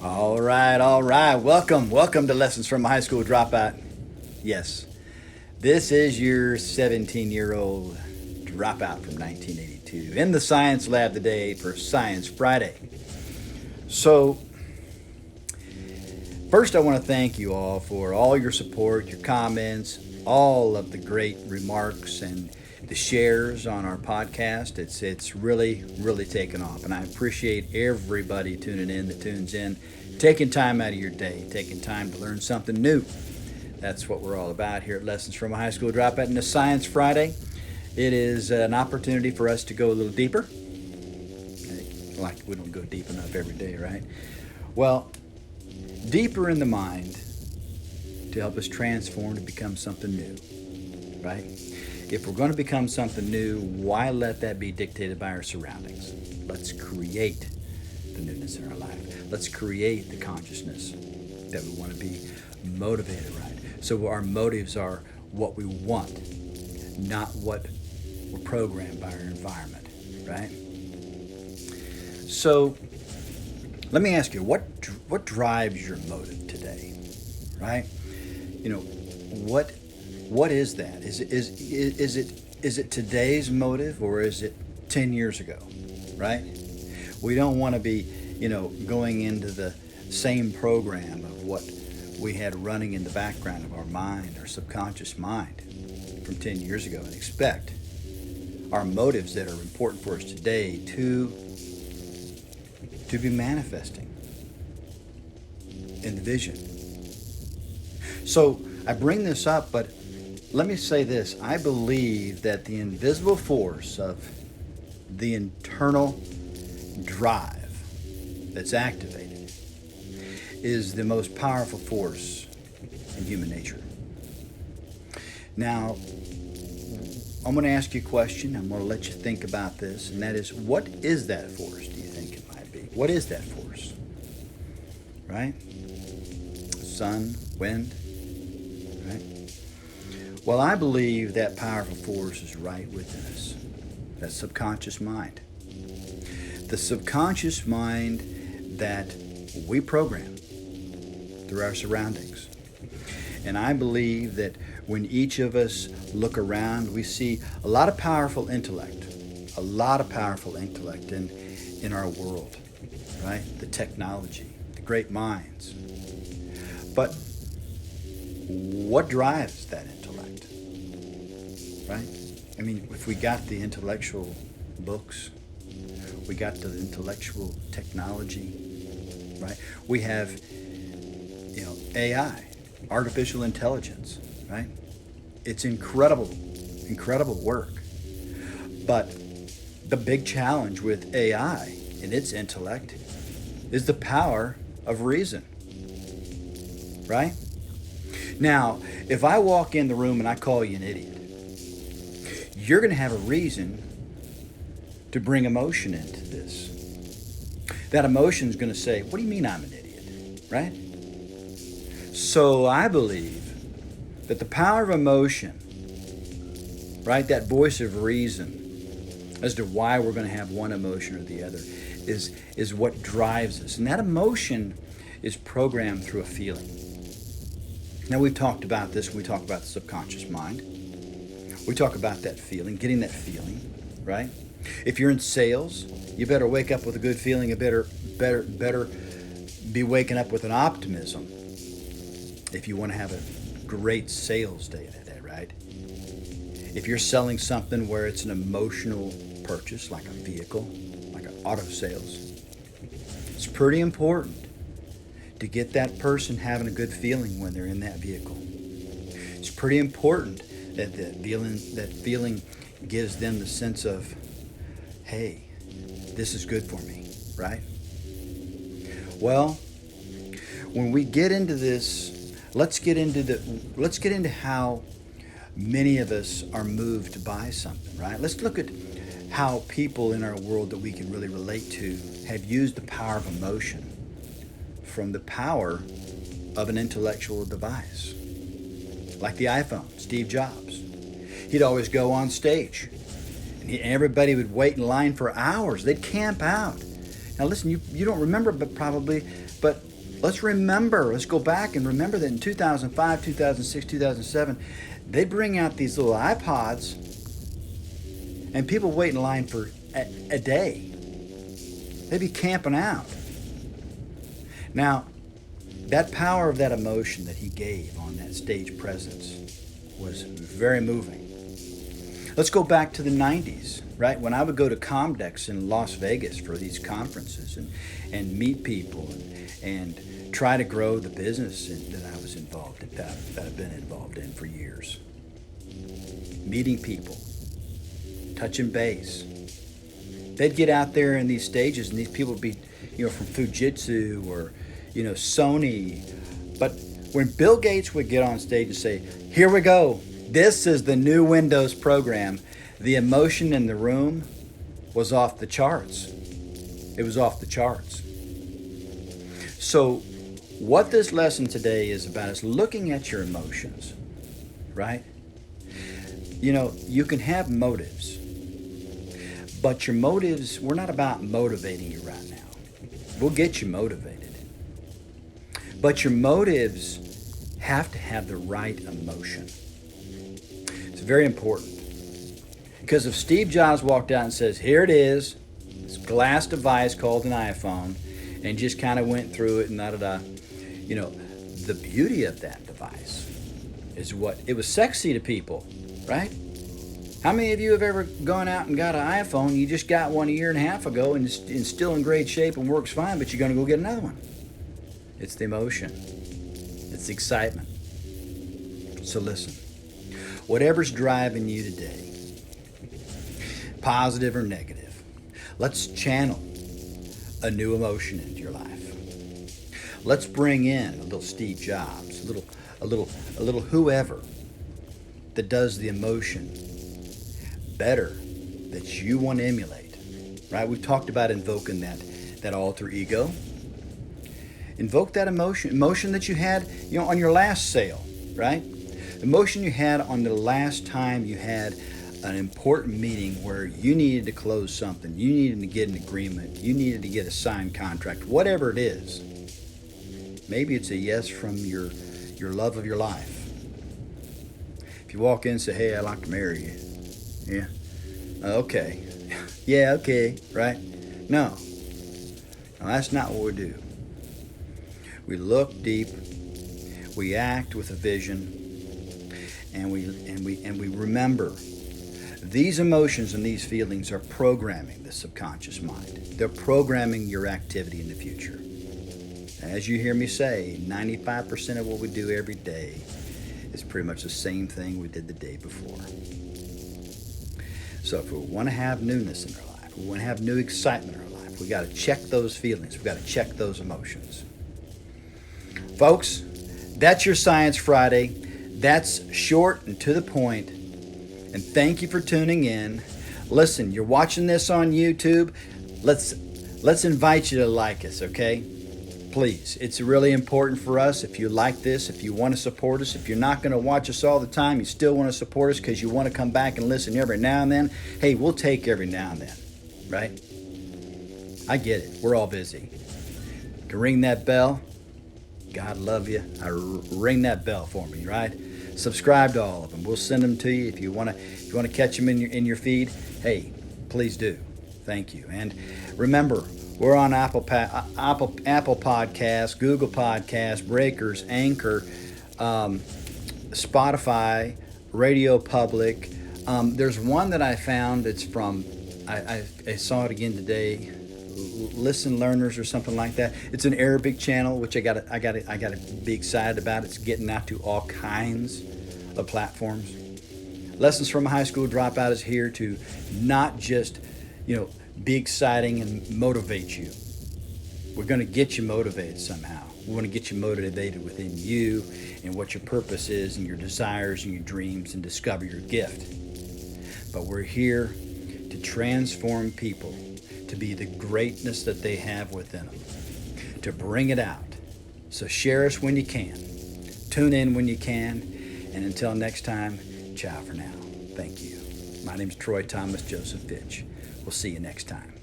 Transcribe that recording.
All right, all right. Welcome to Lessons from a High School Dropout. Yes, this is your 17-year-old dropout from 1982 in the science lab today for Science Friday. So, first, I want to thank you all for all your support, your comments, all of the great remarks and the shares on our podcast. It's really taken off, and I appreciate everybody tuning in that tunes in, taking time out of your day, taking time to learn something new. That's what we're all about here at Lessons from a High School Dropout. And the Science Friday, it is an opportunity for us to go a little deeper. Like we don't go deep enough every day, right? Well, deeper in the mind to help us transform to become something new, right? If we're going to become something new, why let that be dictated by our surroundings? Let's create the newness in our life. Let's create the consciousness that we want to be motivated, right? So our motives are what we want, not what we're programmed by our environment, right? So let me ask you, what drives your motive today, right? You know, what is that? Is it today's motive, or is it 10 years ago, right? We don't want to be, going into the same program of what we had running in the background of our mind, our subconscious mind from 10 years ago, and expect our motives that are important for us today to be manifesting in the vision. So I bring this up, but let me say this. I believe that the invisible force of the internal drive that's activated is the most powerful force in human nature. Now, I'm going to ask you a question. I'm going to let you think about this, and that is, what is that force, do you think it might be? What is that force? Right? Sun, wind, right? Well, I believe that powerful force is right within us, that subconscious mind. The subconscious mind that we program through our surroundings. And I believe that when each of us look around, we see a lot of powerful intellect in our world, right? The technology, the great minds. But what drives that intellect, right? I mean, if we got the intellectual books, we got the intellectual technology, right? We have, AI, artificial intelligence, right? It's incredible work. But the big challenge with AI and its intellect is the power of reason, right? Now, if I walk in the room and I call you an idiot, you're going to have a reason to bring emotion into this. That emotion is going to say, what do you mean I'm an idiot, right? So I believe that the power of emotion, right, that voice of reason as to why we're going to have one emotion or the other is what drives us. And that emotion is programmed through a feeling. Now, we've talked about this when we talk about the subconscious mind. We talk about that feeling, getting that feeling, right? If you're in sales, you better wake up with a good feeling. You better be waking up with an optimism if you want to have a great sales day today, right? If you're selling something where it's an emotional purchase, like a vehicle, like an auto sales, it's pretty important to get that person having a good feeling when they're in that vehicle. It's pretty important that that feeling gives them the sense of, hey, this is good for me, right? Well, when we get into this, let's get into how many of us are moved to buy something, right? Let's look at how people in our world that we can really relate to have used the power of emotion from the power of an intellectual device. Like the iPhone, Steve Jobs. He'd always go on stage, and everybody would wait in line for hours. They'd camp out. Now listen, you don't remember, but Let's go back and remember that in 2005, 2006, 2007, they bring out these little iPods and people wait in line for a day. They'd be camping out. Now, that power of that emotion that he gave on that stage presence was very moving. Let's go back to the 90s, right? When I would go to Comdex in Las Vegas for these conferences and meet people and try to grow the business that I was involved in, that I've been involved in for years. Meeting people, touching base. They'd get out there in these stages and these people would be, from Fujitsu or, Sony. But when Bill Gates would get on stage and say, here we go, this is the new Windows program, the emotion in the room was off the charts. It was off the charts. So what this lesson today is about is looking at your emotions, right? You can have motives, but your motives, we're not about motivating you right now. We'll get you motivated. But your motives have to have the right emotion. It's very important. Because if Steve Jobs walked out and says, here it is, this glass device called an iPhone, and just kind of went through it and the beauty of that device is it was sexy to people, right? How many of you have ever gone out and got an iPhone? You just got one a year and a half ago and it's still in great shape and works fine, but you're going to go get another one. It's the emotion. It's the excitement. So listen, whatever's driving you today, positive or negative, let's channel a new emotion into your life. Let's bring in a little Steve Jobs, a little whoever that does the emotion better that you want to emulate, right? We've talked about invoking that alter ego. Invoke that emotion that you had, on your last sale, right? Emotion you had on the last time you had an important meeting where you needed to close something, you needed to get an agreement, you needed to get a signed contract, whatever it is. Maybe it's a yes from your love of your life. If you walk in and say, hey, I'd like to marry you. Yeah. Okay. Yeah, okay, right? No, that's not what we do. We look deep, we act with a vision, and we remember these emotions and these feelings are programming the subconscious mind. They're programming your activity in the future. As you hear me say, 95% of what we do every day is pretty much the same thing we did the day before. So if we want to have newness in our life, we want to have new excitement in our life, we got to check those feelings, we got to check those emotions. Folks, that's your Science Friday. That's short and to the point. And thank you for tuning in. Listen, you're watching this on YouTube. Let's invite you to like us, okay? Please, it's really important for us. If you like this, if you want to support us, if you're not going to watch us all the time, you still want to support us because you want to come back and listen every now and then, hey, we'll take every now and then, right? I get it. We're all busy. You can ring that bell. God love you. Ring that bell for me, right? Subscribe to all of them. We'll send them to you if you want to catch them in your feed. Hey, please do. Thank you. And remember, we're on Apple Podcasts, Google Podcasts, Breakers, Anchor, Spotify, Radio Public. There's one that I found that's from I saw it again today. Listen Learners or something like that. It's an Arabic channel, which I gotta be excited about. It's getting out to all kinds of platforms. Lessons from a High School Dropout is here to not just, be exciting and motivate you. We're going to get you motivated somehow. We want to get you motivated within you and what your purpose is and your desires and your dreams and discover your gift. But we're here to transform people to be the greatness that they have within them, to bring it out. So share us when you can. Tune in when you can. And until next time, ciao for now. Thank you. My name is Troy Thomas Joseph Fitch. We'll see you next time.